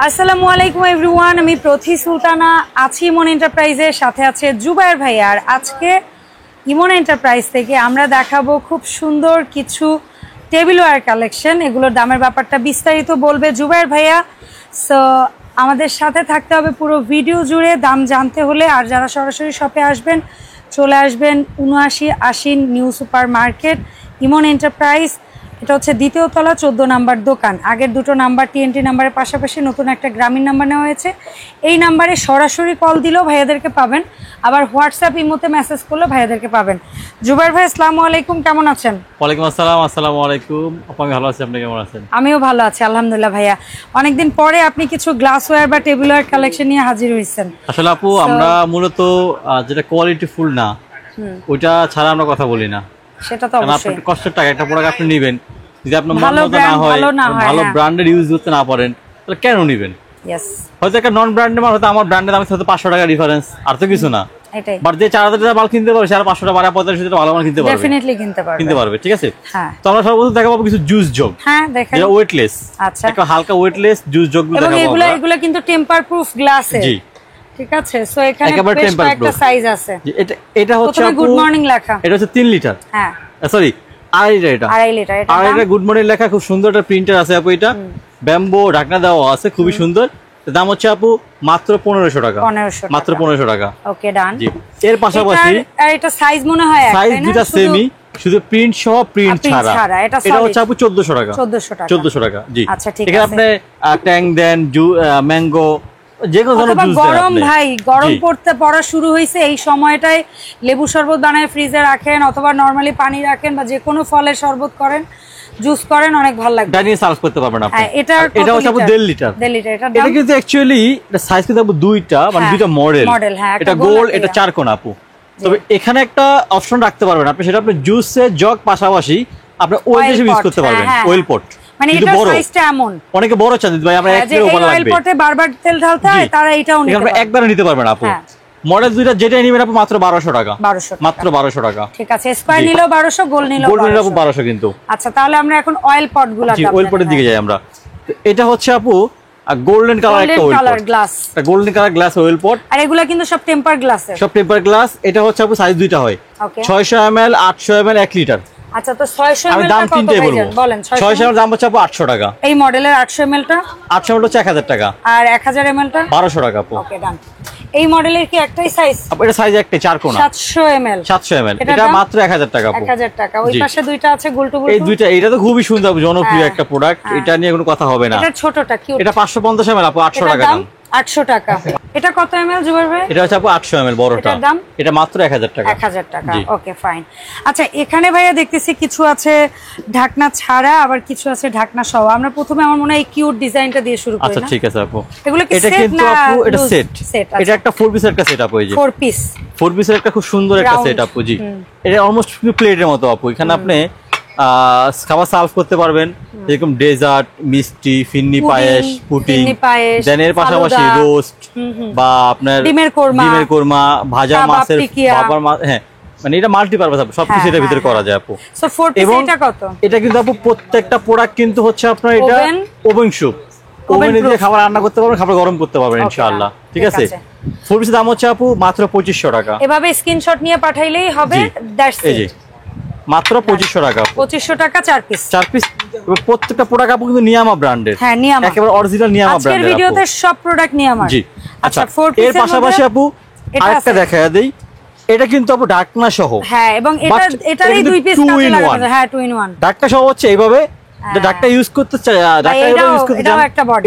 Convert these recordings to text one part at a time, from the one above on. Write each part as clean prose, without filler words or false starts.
আসসালামু আলাইকুম এভরিওয়ান, আমি প্রথি সুলতানা আছি ইমন এন্টারপ্রাইজের সাথে আছে জুবায়ের ভাই। আর আজকে ইমন এন্টারপ্রাইজ থেকে আমরা দেখাবো খুব সুন্দর কিছু টেবিলওয়্যার কালেকশন। এগুলোর দামের ব্যাপারটা বিস্তারিত বলবে জুবায়ের ভাইয়া। সো আমাদের সাথে থাকতে হবে পুরো ভিডিও জুড়ে দাম জানতে হলে। আর যারা সরাসরি শপে আসবেন চলে আসবেন ৭৯-৮০ নিউ সুপার মার্কেট ইমন এন্টারপ্রাইজ। এটা হচ্ছে দ্বিতীয় তলা ১৪ নাম্বার দোকান। আগের দুটো নাম্বার টিএনটি নাম্বারের পাশাপাশি নতুন একটা গ্রামীণ নাম্বার নেওয়া হয়েছে। এই নাম্বারে সরাসরি কল দিলেও ভাইয়াদেরকে পাবেন, আবার হোয়াটসঅ্যাপ ইমোতে মেসেজ করলেও ভাইয়াদেরকে পাবেন। জুবায়ের ভাই আসসালামু আলাইকুম, কেমন আছেন? ওয়ালাইকুম আসসালাম। আসসালামু আলাইকুম। আমি ভালো আছি, আপনি কেমন আছেন? আমিও ভালো আছি আলহামদুলিল্লাহ। ভাইয়া অনেকদিন পরে আপনি কিছু গ্লাসওয়্যার বা টেবিলওয়্যার কালেকশন নিয়ে হাজির হয়েছেন। আসলে আপু আমরা মূলত যেটা কোয়ালিটি ফুল না ওইটা ছাড়া আমরা কথা বলি না। সেটা তো অবশ্যই, আপনার কষ্টের টাকা একটা প্রোডাক্ট আপনি নেবেন, যদি আপনার ভালো ভালো ব্র্যান্ডের ইউজ করতে না পারেন তাহলে কেন নেবেন? হয়তো একটা নন ব্র্যান্ডের মাল, হয়তো আমার ব্র্যান্ডের দাম হয়তো 500 টাকা ডিফারেন্স, আর তো কিছু না। বাট যে ৪০০০ টাকা মাল কিনতে পারবে, সাড়ে 500 টাকা 45 টাকা ভালো মাল কিনতে পারবে, ডেফিনেটলি কিনতে পারবে। ঠিক আছে। তো আমরা সর্বপ্রথম দেখাবো কিছু জুস জগ। হ্যাঁ দেখেন, যেটা ওয়েটলেস, আচ্ছা একটা হালকা ওয়েটলেস জুস জগ দেখাবো আমরা। এগুলো কিন্তু টেম্পার প্রুফ গ্লাসে। জি ঠিক আছে। সো এখানে বেশ কয়েকটা সাইজ আছে। এটা হচ্ছে গুড মর্নিং লেখা, এটা হচ্ছে 3 লিটার। হ্যাঁ সরি 2.5 লিটার। এটা গুড মর্নিং লেখা, খুব সুন্দর একটা প্রিন্টার আছে আপু। এটা ব্যাম্বো ঢাকনা দেওয়া আছে, খুবই সুন্দর। দাম হচ্ছে আপু মাত্র 1500 টাকা। মাত্র 1500 টাকা। ওকে ডান। জি, এর পাশাপাশি এটা সাইজ মনে হয় সাইজ দুটো সেমই, শুধু প্রিন্ট সহ প্রিন্ট ছাড়া। এটা হচ্ছে আপু 1400 টাকা। 1400 টাকা। জি আচ্ছা ঠিক আছে। এখানে আপনি ট্যাং দেন, ম্যাঙ্গো, যে কোনো ধরনের জুস দেন। গরম ভাই, গরম পড়া শুরু হয়েছে, এই সময়টায় লেবু শরবত বানায় ফ্রিজে রাখেন, অথবা নরমালি পানি রাখেন, বা যে কোনো ফলের শরবত করেন, জুস করেন, অনেক ভালো লাগবে। ডাইনিং সার্ভ করতে পারবেন আপনি। এটা হচ্ছে আপু 1.5 লিটার। এটা কিন্তু অ্যাকচুয়ালি এটা সাইজ কিন্তু আপু দুইটা, মানে দুইটা মডেল। এটা গোল, এটা 4 কোণ আপু। তবে এখানে একটা অপশন রাখতে পারবেন আপনি, সেটা আপনি জুসের জগ পাশাপাশি আপনি ওয়েল হিসেবে ইউজ করতে পারবেন। ওয়েল পট মানে এটা সাইজটা এমন, অনেকে বড় চান ভাই, আমরা এক কিলো ওভার লাগবে, ওয়েল পটে বারবার তেল ঢালতে হয়, তারা এটাও নিতে পারবে, একবারে নিতে পারবেন আপু। মডেল দুইটা যেটাই নেবেন আপু মাত্র 1200 টাকা। মাত্র 1200 টাকা। ঠিক আছে। স্কয়ার নিলেও 1200, গোল নিলেও 1200 কিন্তু। আচ্ছা তাহলে আমরা এখন অয়েল পটগুলো জি অয়েল পটের দিকে যাই আমরা। এটা হচ্ছে আপু গোল্ডেন কালার একটা অয়েল পট, গ্লাস, এটা golden colour glass oil pot. আর এগুলা কিন্তু সব টেম্পার গ্লাসের, সব টেম্পার গ্লাস। এটা হচ্ছে আপু সাইজ দুইটা হয়, 600 ml 800 ml 1 লিটার। আচ্ছা তো 600 ml দাম তিনটাই বলবো। বলেন 600 ml দাম হচ্ছে আপু 800 টাকা। এই মডেলের 800 ml টা 800 ml হচ্ছে 1000 টাকা, আর 1000 ml টা 1200 টাকা আপু। ওকে ডান। এই মডেলের কি একটাই সাইজ? এটা সাইজ একটাই, 4 কোণা, 700 ml। এটা মাত্র 1000 টাকা আপু। 1000 টাকা। ওই পাশে দুইটা আছে গোলটু গোলটু, এই দুইটা, এটা তো খুবই সুন্দর জনপ্রিয় একটা প্রোডাক্ট, এটা নিয়ে কোনো কথা হবে না। এটা ছোটটা কিউট, এটা 550 ml আপু, 800 টাকা দাম। 800 টাকা। এটা কত ml জুবায়ের ভাই? এটা হচ্ছে আপু 800 ml বড়টা, এটা মাত্র 1000 টাকা। 1000 টাকা। Okay fine. আচ্ছা এখানে ভাইয়া দেখতেছি কিছু আছে ঢাকনা ছাড়া, আবার কিছু আছে ঢাকনা সহ। আমরা প্রথমে আমার মনে হয় কিউট ডিজাইনটা দিয়ে শুরু করি। আচ্ছা ঠিক আছে আপু। এগুলো কি এটা কিন্তু আপু এটা সেট, এটা একটা 4 পিসের একটা সেট আপু। এই যে 4 পিসের একটা খুব সুন্দর একটা সেট আপু। জি এটা অলমোস্ট প্লেটের মতো আপু। এখানে আপনি খাবার সার্ভ করতে পারবেন, যেরকম ডেজার্ট, মিষ্টি, ফিন্নি পায়েস, পুডিং, দেন এর পাশাপাশি রোস্ট বা আপনার ডিমের কোরমা, ভাজা মাছের বাবার মাছ। হ্যাঁ মানে এটা মাল্টিপারপাস আপু, সবকিছু এর ভিতরে করা যায় আপু। সো 4 পিস এটা কত? এটা কিন্তু আপু প্রত্যেকটা প্রোডাক্ট কিন্তু হচ্ছে আপনার এটা ওভেন সুপ, ওভেনে দিয়ে খাবার রান্না করতে পারবেন, খাবার গরম করতে পারবেন ইনশাআল্লাহ। ঠিক আছে। 4 পিসের দাম হচ্ছে আপু মাত্র 2500 টাকা। এভাবে স্ক্রিনশট নিয়ে পাঠাইলেই হবে। দ্যাটস ইট, মাত্র 2500 টাকা। 2500 টাকা 4 পিস। প্রত্যেকটা প্রোডাক্ট আপু কিন্তু নিয়ামা ব্র্যান্ডের। হ্যাঁ নিয়ামা, একেবারে অরিজিনাল নিয়ামা ব্র্যান্ডের। আজকের ভিডিওতে সব প্রোডাক্ট নিয়ামা। জি আচ্ছা 4 পিসের এর পাশাপাশি আপু আরেকটা দেখায়া দেই। এটা কিন্তু আপু ঢাকনা সহ। হ্যাঁ এবং এটারই 2 পিস কাটে লাগানো। হ্যাঁ 2 in 1 ঢাকনা সহ হচ্ছে এইভাবে। ঢাকনা ইউজ করতে চাই, ঢাকনা ইউজ করতে চান,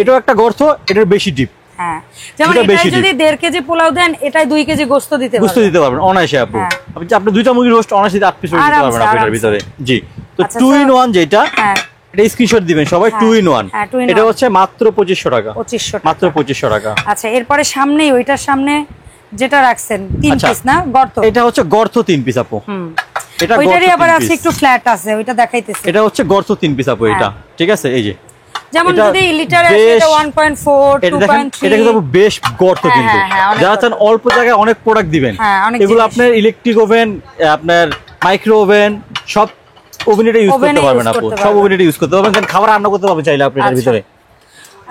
এটাও একটা গর্ত, এটার বেশি ডিপ। হ্যাঁ যেমন এটা যদি 1.5 কেজি পোলাও দেন, এটাই 2 কেজি গোশত দিতে পারবেন অনায়াসে আপু। আপনি দুইটা মুরগি রোস্ট অনায়াসে 8 পিস দিতে পারবেন আপু এটার ভিতরে। জি তো 2 in 1 যেটা, এটা স্ক্রিনশট দিবেন সবাই। 2 in 1 এটা হচ্ছে মাত্র 2500 টাকা। মাত্র 2500 টাকা। আচ্ছা এরপরে সামনেই ওইটার সামনে যেটা রাখছেন 3 পিস না গর্ত, এটা হচ্ছে গর্ত 3 পিস আপু। এটা ওইটারই আবার আছে একটু ফ্ল্যাট আছে, ওইটা দেখাইতেছি। এটা হচ্ছে গর্ত 3 পিস আপু। এটা ঠিক আছে। এই যে যেমন যদি লিটার আছে এটা 1.4 2.3, এটা কিন্তু বেশ গর্ত কিন্তু। যারা চান অল্প জায়গায় অনেক প্রোডাক্ট দিবেন, এগুলো আপনার ইলেকট্রিক ওভেন, আপনার মাইক্রো ওভেন, সব ওভেনে ইউজ করতে পারবেন আপু। সব ওভেনে ইউজ করতে পারবেন, খাবার রান্না করতে পারবেন চাইলে আপনি এর ভিতরে।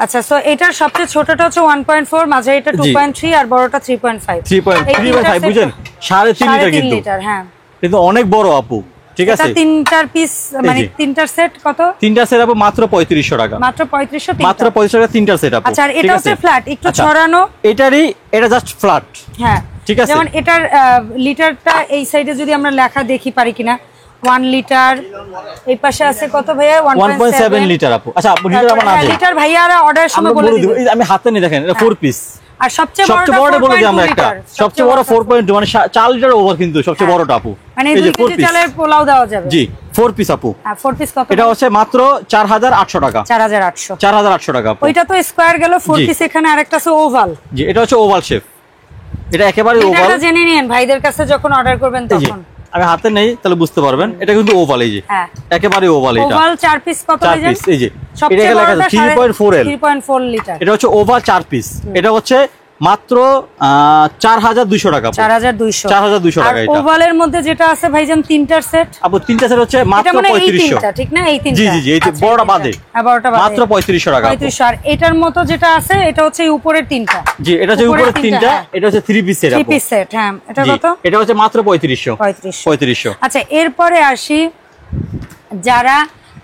আচ্ছা, সো এটার সবচেয়ে ছোটটা হচ্ছে 1.4, মাঝারিটা 2.3 আর বড়টা 3.5। 3.5 বুঝেন 3.5 লিটার কিন্তু। হ্যাঁ, কিন্তু অনেক বড় আপু, ঠিক আছে। এটা তিনটার পিস মানে তিনটার সেট কত? তিনটা সেট আপু মাত্র 3500 টাকা। মাত্র 3500, মাত্র 3500 টাকা তিনটা সেট আপু। আচ্ছা, আর এটা হচ্ছে ফ্ল্যাট, একটু ছড়ানো। এটা জাস্ট ফ্ল্যাট। হ্যাঁ, ঠিক আছে। যেমন এটার লিটারটা এই সাইডে যদি আমরা লেখা দেখি পারি কিনা, 1 লিটার। এই পাশে আছে কত ভাইয়া? 1.7 লিটার আপু। আচ্ছা, লিটার আমার না লিটার ভাইয়ারা অর্ডার সময় বলে দিবেন। আমি হাতে নিয়ে দেখেন, এটা 4 পিস। আর সবচেয়ে বড়টা বলে দিই আমরা একটা। সবচেয়ে বড় 4.2 মানে 4 লিটার ওভার কিন্তু সবচেয়ে বড়টা আপু। মানে এই যে 4 পিস চালের পোলাও দেওয়া যাবে। জি, 4 পিস আপু। 4 পিস কত? এটা হচ্ছে মাত্র 4800 টাকা। 4800 টাকা আপু। ওইটা তো স্কয়ার গেল, 4 পিস এখানে আরেকটা আছে ওভাল। জি, এটা হচ্ছে ওভাল শেপ। এটা একেবারে ওভাল। এটা জেনে নিন ভাইদের কাছে যখন অর্ডার করবেন তখন। আমি হাতে নেই তাহলে বুঝতে পারবেন, এটা কিন্তু ওভাল। এই যে একেবারে ওভাল। এটা ওভাল 4 পিস কত হয়ে যায়? 4 পিস। এই যে এটা লেখা আছে 3.4 লিটার। এটা হচ্ছে ওভাল 4 পিস। এটা হচ্ছে মাত্র 4200 টাকা। 4200 টাকা। এটা ওভালের মধ্যে যেটা আছে ভাইজান তিনটার সেট আপু, তিনটা সেট হচ্ছে মাত্র 3500। ঠিক না? এই তিনটা। জি জি জি, এই বড়টা বাদে। হ্যাঁ, বড়টা বাদে মাত্র 3500 টাকা। 3500। আর এটার মতো যেটা আছে এটা হচ্ছে উপরের তিনটা। জি, এটা হচ্ছে উপরের তিনটা। এটা হচ্ছে 3 পিস সেট আপু। 3 পিস সেট। হ্যাঁ, এটা কত? এটা হচ্ছে মাত্র 3500। আচ্ছা, এরপরে আসি যারা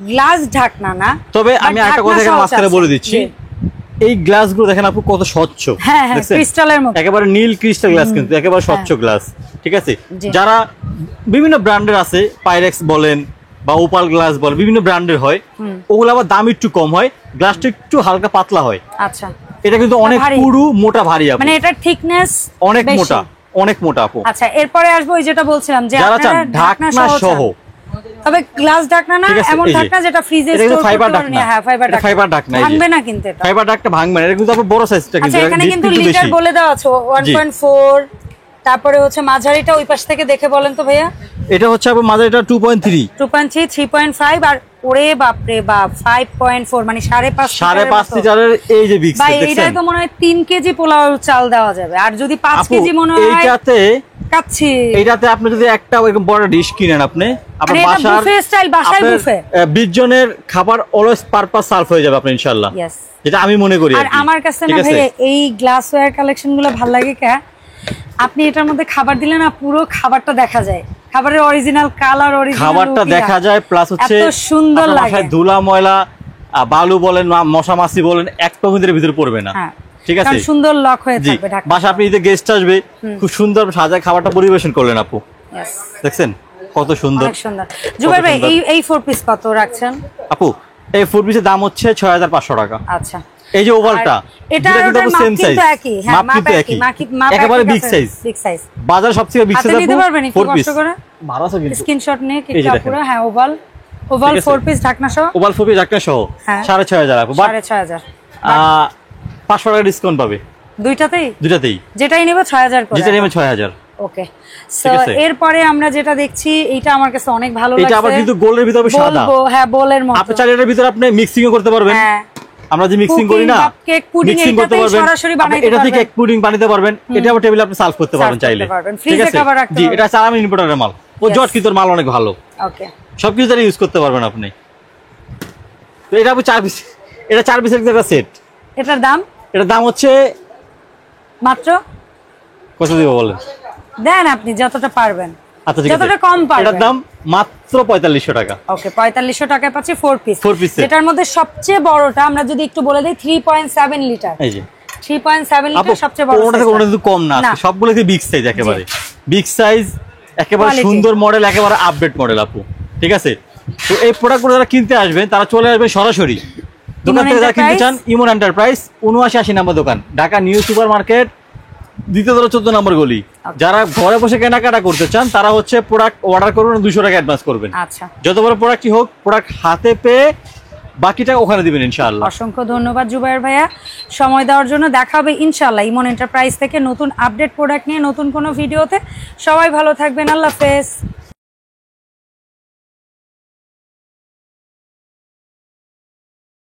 গ্লাস ঢাকনা না। তবে আমি একটা কথা এখানে মাঝখানে বলে দিচ্ছি, এই গ্লাসগুলো দেখেন আপু কত স্বচ্ছ। হ্যাঁ হ্যাঁ, ক্রিস্টালের মতো, একেবারে নীল ক্রিস্টাল গ্লাস কিন্তু একেবারে স্বচ্ছ গ্লাস। ঠিক আছে। যারা বিভিন্ন ব্র্যান্ডের আছে, পাইরেক্স বলেন বা ওপাল গ্লাস বলেন, বিভিন্ন ব্র্যান্ডের হয়, ওগুলো আবার দাম একটু কম হয়, গ্লাসটা একটু হালকা পাতলা হয়। আচ্ছা, এটা কিন্তু অনেক পুরু মোটা ভারী আপু, মানে এটার থিকনেস অনেক মোটা, অনেক মোটা আপু। আচ্ছা, এরপরে আসবো ওই যেটা বলছিলাম যে যারা চান ঢাকনা সহ, তবে গ্লাস ঢাকনা না, এমন ঢাকনা যেটা ফ্রিজে স্টোর করতে পারবেন। হ্যাঁ, ফাইবার ঢাকনা ভাঙবে না কিন্তু, এটা ফাইবার ঢাকনা ভাঙবে না। এটা কিন্তু আপু বড় সাইজটা কিন্তু। আচ্ছা, এখানে কিন্তু লিটার বলে দেওয়া আছে 1.4। তারপরে হচ্ছে মাঝারিটা ওই পাশ থেকে দেখে বলেন তো ভাইয়া। এটা হচ্ছে আপু মাঝারিটা 2.3, 3.5 আর ওরে বাপ রে বাপ 5.4, মানে 5.5 লিটারের এই যে বিগ ভাই, এইটাই তো মনে হয় 3 কেজি পোলাও চাল দেওয়া যাবে। আর যদি 5 কেজি মনে হয় এইটাতে আপনি যদি একটা এরকম বড় ডিশ কিনেন, আপনি আপনার বাসার বুফে স্টাইল, বাসায় বুফে 20 জনের খাবার অলওয়েজ পারপাস সার্ভ হয়ে যাবে আপনি ইনশাআল্লাহ। যেটা আমি মনে করি। আর আমার কাছে না ভাই এই গ্লাসওয়্যার কালেকশনগুলো ভালো লাগে কে, আপনি এটার মধ্যে খাবার দিলে না পুরো খাবারটা দেখা যায়, খাবারের অরিজিনাল কালার, অরিজিনাল খাবারটা দেখা যায়, প্লাস হচ্ছে এত সুন্দর লাগে। ধুলা ময়লা বালু বলেন, মশা মাছি বলেন, এক পকেটের ভিতরে পড়বে না। ঠিক আছে, সুন্দর লক হয়ে থাকবে ঢাকনা। বাসা আপনি ঈদে গেস্ট আসবে, খুব সুন্দর সাজায় খাবারটা পরিবেশন করলেন আপু। দেখছেন কত সুন্দর, অনেক সুন্দর। জুবাইর ভাই, এই 4 পিস কত রাখছেন আপু? এই 4 পিসের দাম হচ্ছে 6500 টাকা। আচ্ছা, এই যে ওভালটা, এটা কিন্তু সেম সাইজ, মাপ একই, একেবারে বিগ সাইজ। বাজার সবথেকে বিগ সাইজ আপনি নিতে পারবেন একটু কষ্ট করে, ভাড়া আছে কিন্তু স্ক্রিনশট নিয়ে কি পুরো। হ্যাঁ, ওভাল 4 পিস ঢাকনা সহ, ওভাল 4 পিস ঢাকনা সহ 6500 আপু। 6500, 500 টাকা ডিসকাউন্ট পাবে দুইটাতেই। যেটাই নেব 6000 করে, যেটা নেবে 6000। ওকে। সো এরপরে আমরা যেটা দেখছি, এইটা আমার কাছে অনেক ভালো লাগছে। এটা আবার কিন্তু গোলের ভিতরে সাদা। হ্যাঁ, বোলের মতো। আপনি চাইলে এর ভিতরে আপনি মিক্সিংও করতে পারবেন। হ্যাঁ, আমরা যে মিক্সিং করি না, কেক পুডিং, করতে পারবেন সরাসরি বানাইতে পারবেন। এটা থেকে কেক পুডিং বানাতে পারবেন। এটা আবার টেবিলে আপনি সার্ভ করতে পারবেন চাইলে। ফ্রিজে কভার রাখতে পারবেন। জি, এটা চালামি ইম্পোর্টারের মাল, ও জট কিতর মাল অনেক ভালো। ওকে, সবকিছু তারা ইউজ করতে পারবেন আপনি। তো এটা আপনি 4 পিস, এটা 4 পিসের একটা সেট। এটার দাম হচ্ছে মাত্র কত দিব বলেন? দেন আপনি যতটা পারবেন। আচ্ছা, ঠিক আছে, যতটা কম পারবেন। এটার দাম মাত্র 4500 টাকা। ওকে, 4500 টাকায় পাচ্ছি 4 পিস। এটার মধ্যে সবচেয়ে বড়টা আমরা যদি একটু বলে দেই 3.7 লিটার। এই যে 3.7 লিটার সবচেয়ে বড়। ওটা থেকে ওটা কিন্তু কম না, সবগুলো কি বিগ সাইজ, একেবারে বিগ সাইজ, একেবারে সুন্দর মডেল, একেবারে আপডেট মডেল আপু। ঠিক আছে। তো এই প্রোডাক্টগুলো যারা কিনতে আসবেন তারা চলে আসবেন সরাসরি দোকান থেকে। যারা কিনতে চান, ইমন এন্টারপ্রাইজ 7980 নম্বর দোকান, ঢাকা নিউ সুপার মার্কেট, দ্বিতীয় তলা 14 নম্বর গলি। যারা ঘরে বসে কেনাকাটা করতে চান তারা হচ্ছে প্রোডাক্ট অর্ডার করবেন, 200 টাকা অ্যাডভান্স করবেন। আচ্ছা, যত বড় প্রোডাক্টই হোক, প্রোডাক্ট হাতে পেয়ে বাকিটা ওখানে দিবেন ইনশাআল্লাহ। অসংখ্য ধন্যবাদ জুবাইর ভাইয়া সময় দেওয়ার জন্য। দেখা হবে ইনশাআল্লাহ ইমন এন্টারপ্রাইজ থেকে নতুন আপডেট প্রোডাক্ট নিয়ে নতুন কোনো ভিডিওতে। সবাই ভালো থাকবেন, আল্লাহ হাফেজ।